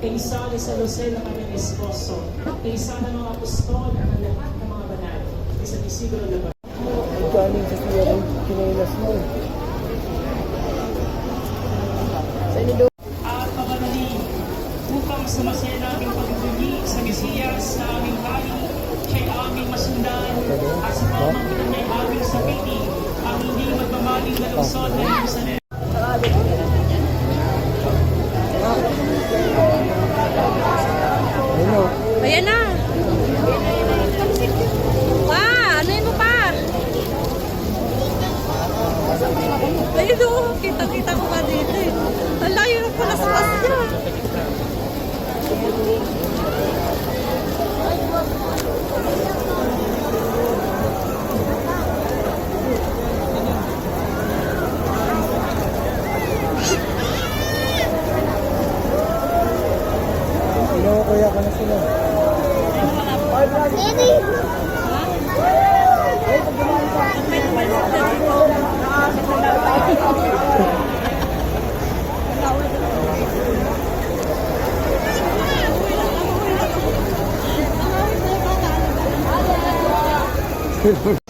Kaisa ni San Jose ng aming esposo, kaisa ng mga apostol at ang lahat ng mga banal, isa ni Siguro Laban. Galing sa siya ng kinailas mo. At pagmamali upang sumasaya naming pagbubunyi sa Mesiyas na aming hari, siya'y aming masundan at sa pamamagitan niya aming sabihin ang hindi magmamaling na lungsod ng Jerusalem. Ayan na. Pa, ano yun mo pa? Ayun o, kita-kita ko pa dito eh. Ang layo ng palaspas niya. Kuya ka na sila. Baby!